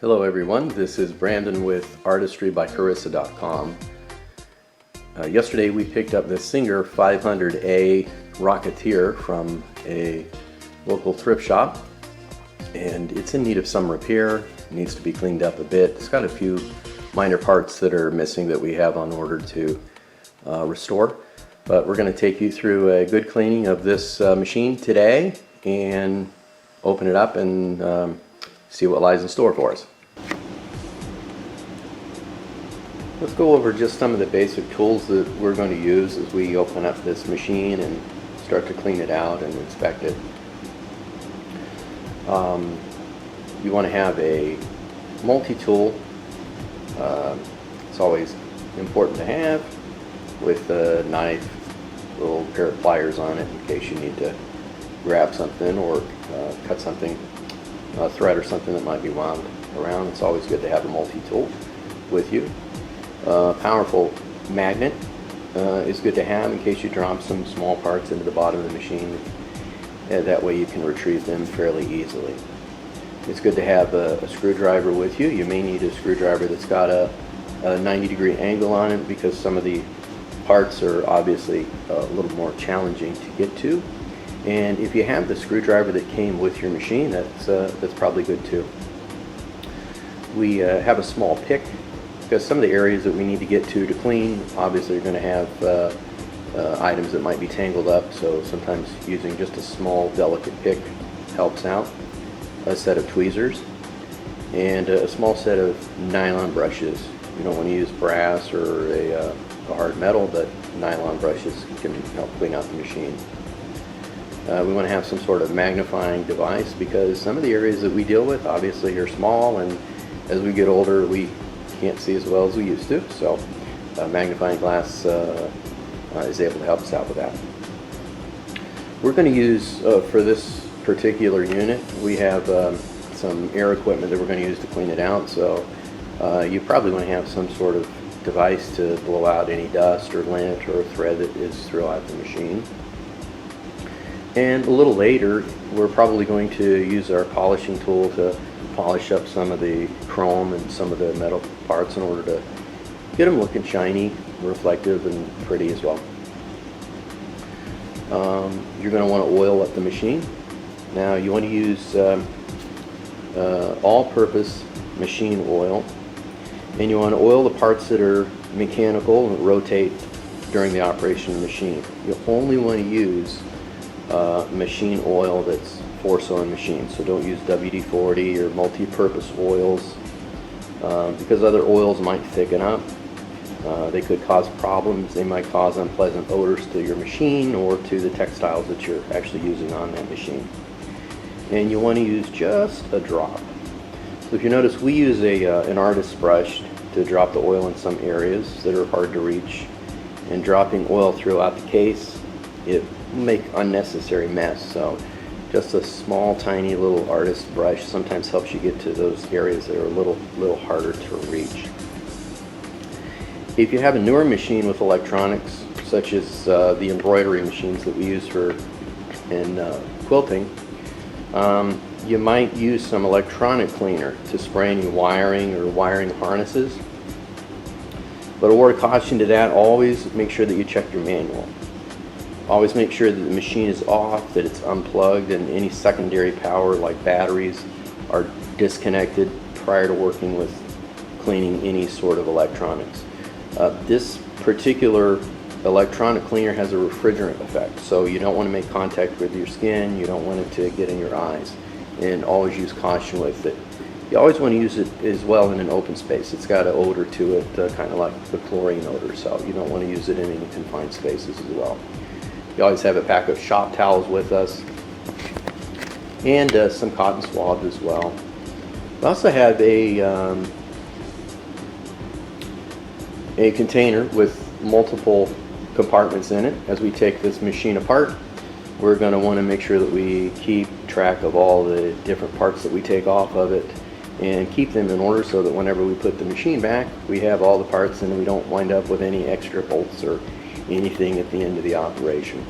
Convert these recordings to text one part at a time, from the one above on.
Hello everyone, this is Brandon with artistrybycarissa.com. Yesterday we picked up the Singer 500a Rocketeer from a local thrift shop, and it's in need of some repair. It needs to be cleaned up a bit. It's got a few minor parts that are missing that we have on order to restore, but we're going to take you through a good cleaning of this machine today and open it up and see what lies in store for us. Let's go over just some of the basic tools that we're going to use as we open up this machine and start to clean it out and inspect it. You want to have a multi-tool. It's always important to have, with a knife, a little pair of pliers on it in case you need to grab something or cut something, a thread or something that might be wound around. It's always good to have a multi-tool with you. Powerful magnet is good to have in case you drop some small parts into the bottom of the machine. That way you can retrieve them fairly easily. It's good to have a screwdriver with you. You may need a screwdriver that's got a 90-degree angle on it because some of the parts are obviously a little more challenging to get to. And if you have the screwdriver that came with your machine, that's probably good too. We have a small pick, because some of the areas that we need to get to clean obviously are going to have items that might be tangled up, so sometimes using just a small delicate pick helps out. A set of tweezers and a small set of nylon brushes. You don't want to use brass or a hard metal, but nylon brushes can help clean out the machine. We want to have some sort of magnifying device because some of the areas that we deal with obviously are small, and as we get older we can't see as well as we used to, so magnifying glass is able to help us out with that. We're going to use, for this particular unit, we have some air equipment that we're going to use to clean it out, so you probably want to have some sort of device to blow out any dust or lint or thread that is throughout the machine. And a little later we're probably going to use our polishing tool to polish up some of the chrome and some of the metal parts in order to get them looking shiny, reflective, and pretty as well. You're going to want to oil up the machine. Now you want to use all-purpose machine oil, and you want to oil the parts that are mechanical and rotate during the operation of the machine. You only want to use machine oil that's four-cylinder machine, so don't use WD-40 or multi-purpose oils because other oils might thicken up. They could cause problems. They might cause unpleasant odors to your machine or to the textiles that you're actually using on that machine. And you want to use just a drop. So if you notice, we use an artist's brush to drop the oil in some areas that are hard to reach, and dropping oil throughout the case, it will make unnecessary mess. So just a small tiny little artist brush sometimes helps you get to those areas that are a little harder to reach. If you have a newer machine with electronics, such as the embroidery machines that we use in quilting, you might use some electronic cleaner to spray any wiring or wiring harnesses. But a word of caution to that, always make sure that you check your manual. Always make sure that the machine is off, that it's unplugged, and any secondary power like batteries are disconnected prior to working with cleaning any sort of electronics. This particular electronic cleaner has a refrigerant effect, so you don't want to make contact with your skin, you don't want it to get in your eyes, and always use caution with it. You always want to use it as well in an open space. It's got an odor to it, kind of like the chlorine odor, so you don't want to use it in any confined spaces as well. You always have a pack of shop towels with us, and some cotton swabs as well. We also have a container with multiple compartments in it. As we take this machine apart, we're going to want to make sure that we keep track of all the different parts that we take off of it and keep them in order so that whenever we put the machine back, we have all the parts and we don't wind up with any extra bolts or anything at the end of the operation.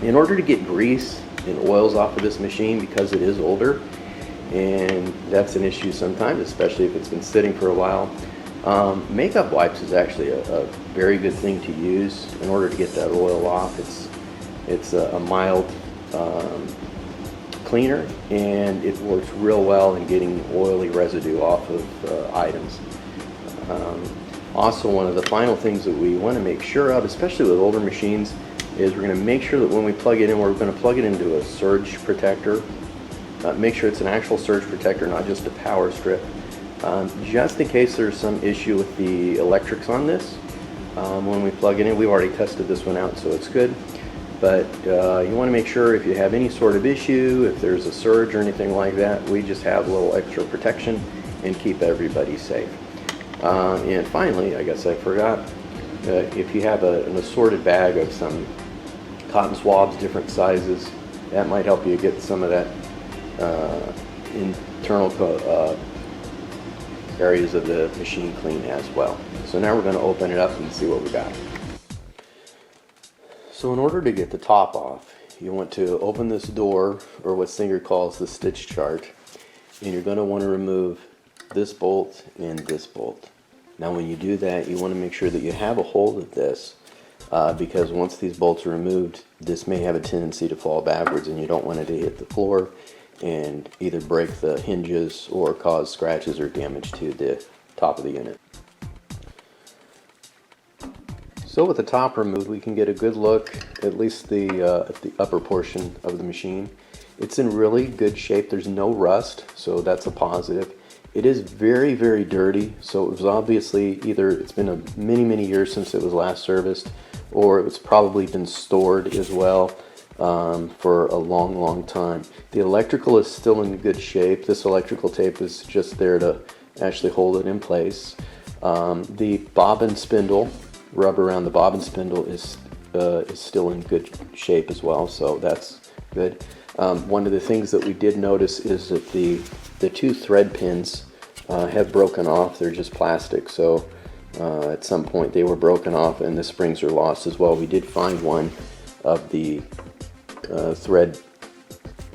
In order to get grease and oils off of this machine, because it is older, and that's an issue sometimes, especially if it's been sitting for a while. Makeup wipes is actually a very good thing to use in order to get that oil off. It's a mild cleaner, and it works real well in getting oily residue off of items. Also, one of the final things that we want to make sure of, especially with older machines, is we're going to make sure that when we plug it in, we're going to plug it into a surge protector. Make sure it's an actual surge protector, not just a power strip. Just in case there's some issue with the electrics on this, when we plug it in, we've already tested this one out, so it's good. But you want to make sure if you have any sort of issue, if there's a surge or anything like that, we just have a little extra protection and keep everybody safe. And finally, I guess I forgot, if you have an assorted bag of some cotton swabs, different sizes, that might help you get some of that internal areas of the machine clean as well. So now we're going to open it up and see what we got. So in order to get the top off, you want to open this door, or what Singer calls the stitch chart, and you're going to want to remove this bolt and this bolt. Now when you do that, you want to make sure that you have a hold of this, because once these bolts are removed, this may have a tendency to fall backwards, and you don't want it to hit the floor and either break the hinges or cause scratches or damage to the top of the unit. So with the top removed, we can get a good look, at least at the upper portion of the machine. It's in really good shape. There's no rust, so that's a positive. It is very, very dirty, so it was obviously either it's been many years since it was last serviced, or it's probably been stored as well for a long time. The electrical is still in good shape. This electrical tape is just there to actually hold it in place. The bobbin spindle, rubber around the bobbin spindle is still in good shape as well, so that's good. One of the things that we did notice is that the two thread pins have broken off. They're just plastic, so at some point they were broken off and the springs are lost as well. We did find one of the thread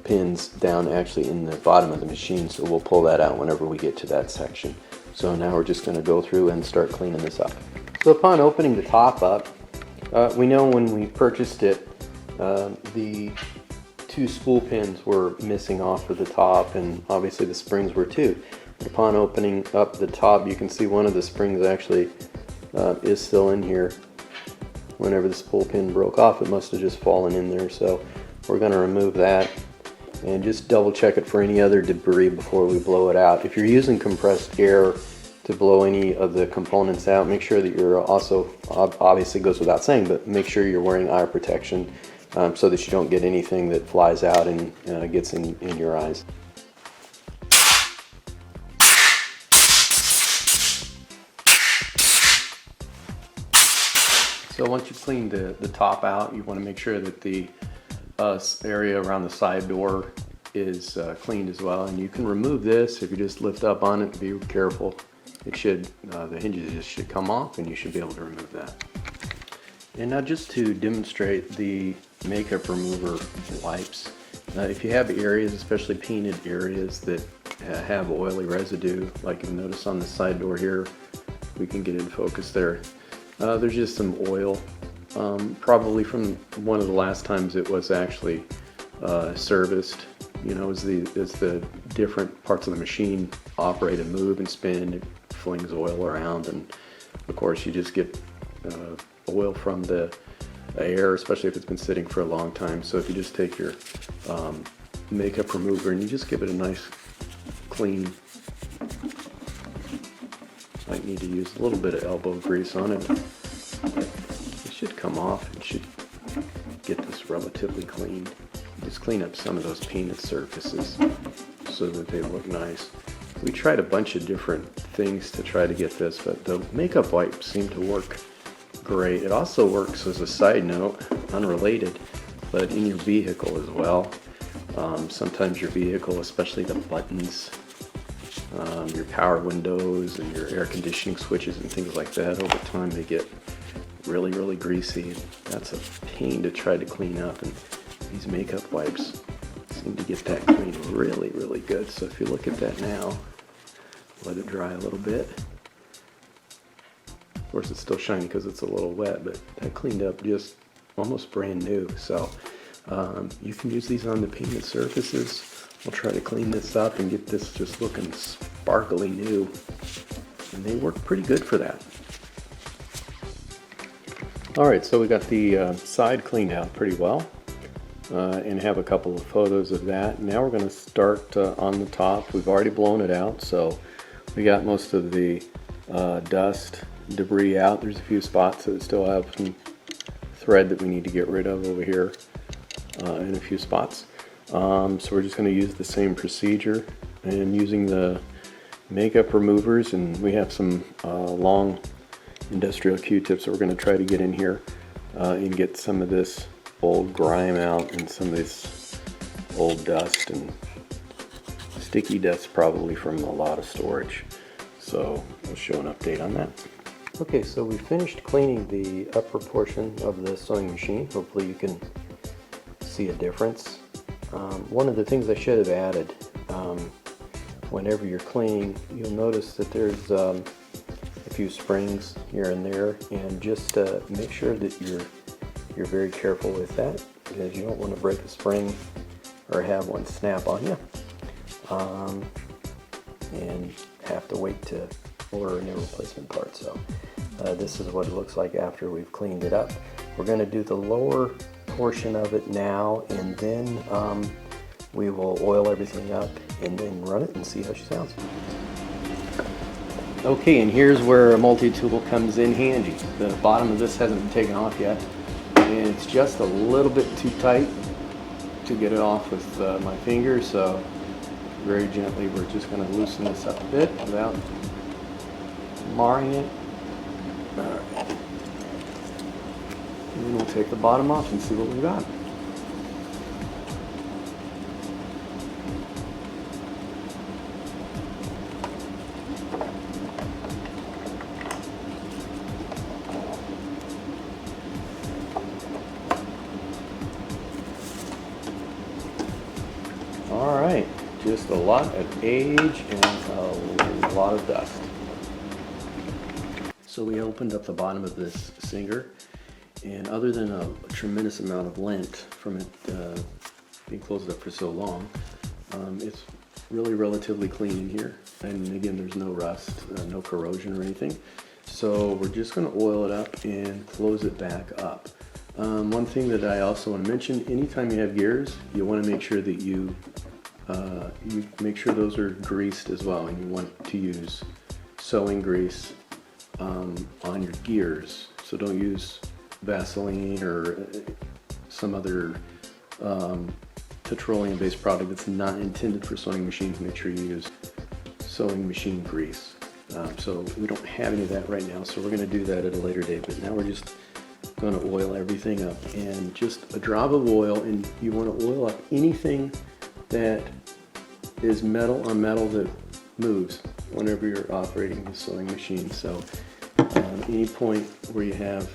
pins down actually in the bottom of the machine, so we'll pull that out whenever we get to that section. So now we're just going to go through and start cleaning this up. So upon opening the top up, we know when we purchased it, the two spool pins were missing off of the top, and obviously the springs were too. Upon opening up the top, you can see one of the springs actually is still in here. Whenever the spool pin broke off, it must have just fallen in there, so we're going to remove that and just double check it for any other debris before we blow it out. If you're using compressed air to blow any of the components out, make sure that you're also, obviously goes without saying, but make sure you're wearing eye protection so that you don't get anything that flies out and gets in your eyes. So once you clean the top out, you want to make sure that the area around the side door is cleaned as well. And you can remove this if you just lift up on it. Be careful. It should, the hinges just should come off, and you should be able to remove that. And now just to demonstrate the makeup remover wipes, if you have areas, especially painted areas that have oily residue, like you notice on the side door here, we can get it in focus there. There's just some oil, probably from one of the last times it was actually serviced. You know, as the different parts of the machine operate and move and spin, it flings oil around, and of course you just get oil from the air, especially if it's been sitting for a long time. So if you just take your makeup remover and you just give it a nice clean, might need to use a little bit of elbow grease on it. It should come off. It should get this relatively clean. Just clean up some of those painted surfaces so that they look nice. We tried a bunch of different things to try to get this, but the makeup wipes seem to work great. It also works, as a side note, unrelated, but in your vehicle as well. Sometimes your vehicle, especially the buttons, your power windows and your air conditioning switches and things like that, over time they get really greasy. That's a pain to try to clean up, and these makeup wipes seem to get that clean really, really good. So if you look at that now, let it dry a little bit. Of course, it's still shiny because it's a little wet, but that cleaned up just almost brand new. So you can use these on the painted surfaces. We'll try to clean this up and get this just looking sparkly new. And they work pretty good for that. Alright, so we got the side cleaned out pretty well. And have a couple of photos of that. Now we're going to start on the top. We've already blown it out, so we got most of the dust, debris out. There's a few spots that still have some thread that we need to get rid of over here in a few spots. So we're just going to use the same procedure and using the makeup removers, and we have some long industrial Q-tips that we're going to try to get in here and get some of this old grime out and some of this old dust and sticky dust probably from a lot of storage. So we'll show an update on that. Okay, so we finished cleaning the upper portion of the sewing machine. Hopefully you can see a difference. One of the things I should have added, whenever you're cleaning, you'll notice that there's a few springs here and there, and just make sure that you're very careful with that, because you don't want to break a spring or have one snap on you and have to wait to order a new replacement part. So this is what it looks like after we've cleaned it up. We're going to do the lower portion of it now, and then we will oil everything up and then run it and see how she sounds. Okay, and here's where a multi-tool comes in handy. The bottom of this hasn't been taken off yet, and it's just a little bit too tight to get it off with my fingers, so very gently we're just going to loosen this up a bit without marring it. Alright. And then we'll take the bottom off and see what we've got. Alright, just a lot of age and a lot of dust. So we opened up the bottom of this singer, and other than a tremendous amount of lint from it being closed up for so long, it's really relatively clean in here. And again, there's no rust, no corrosion or anything. So we're just going to oil it up and close it back up. One thing that I also want to mention, anytime you have gears, you want to make sure that you make sure those are greased as well, and you want to use sewing grease on your gears. So don't use Vaseline or some other petroleum-based product that's not intended for sewing machines. Make sure you use sewing machine grease. So we don't have any of that right now, so we're going to do that at a later date. But now we're just going to oil everything up, and just a drop of oil, and you want to oil up anything that is metal on metal that moves whenever you're operating the sewing machine. So any point where you have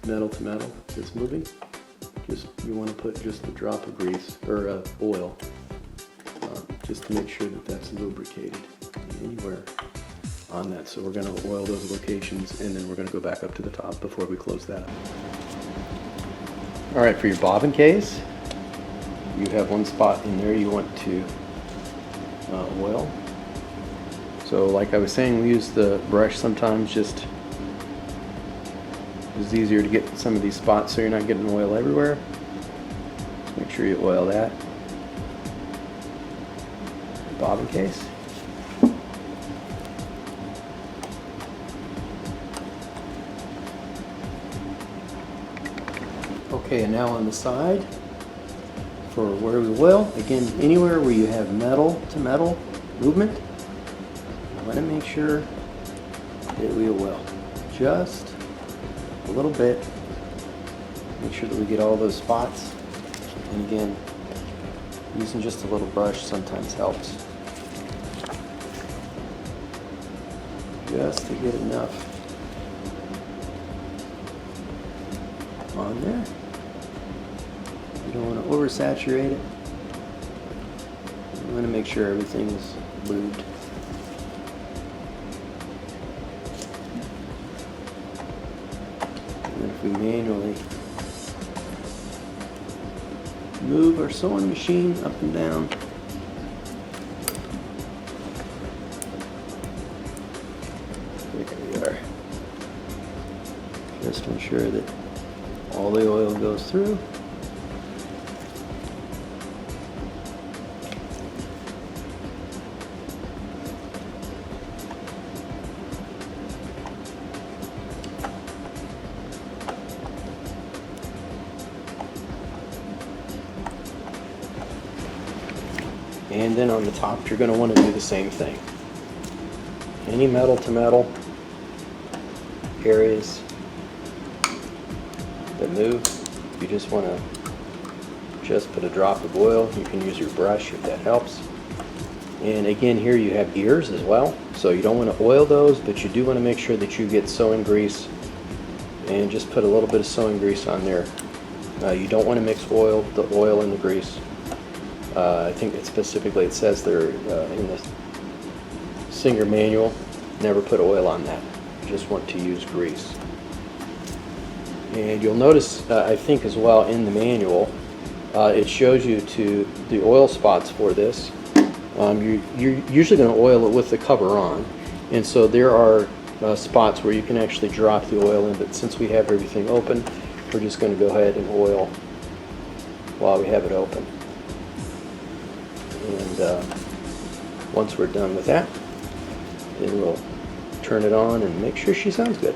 metal to metal that's moving, you want to put just a drop of grease or oil just to make sure that that's lubricated anywhere on that. So we're going to oil those locations, and then we're going to go back up to the top before we close that up. Alright, for your bobbin case, you have one spot in there you want to oil. So like I was saying, we use the brush sometimes, just it's easier to get some of these spots so you're not getting oil everywhere. Just make sure you oil that. Bobbin case. Okay, and now on the side, for where we oil, again, anywhere where you have metal to metal movement, I want to make sure that we oil just a little bit. Make sure that we get all those spots. And again, using just a little brush sometimes helps. Just to get enough on there. You don't want to oversaturate it. You want to make sure everything's lubed. And if we manually move our sewing machine up and down, there we are. Just to ensure that all the oil goes through. And then on the top, you're going to want to do the same thing. Any metal to metal areas that move, you just want to just put a drop of oil. You can use your brush if that helps. And again, here you have ears as well, so you don't want to oil those, but you do want to make sure that you get sewing grease, and just put a little bit of sewing grease on there. You don't want to mix the oil and the grease. I think it specifically, it says there in the Singer manual, never put oil on that. You just want to use grease. And you'll notice, I think as well in the manual, it shows you to the oil spots for this. You're usually going to oil it with the cover on, and so there are spots where you can actually drop the oil in, but since we have everything open, we're just going to go ahead and oil while we have it open. And once we're done with that, then we'll turn it on and make sure she sounds good.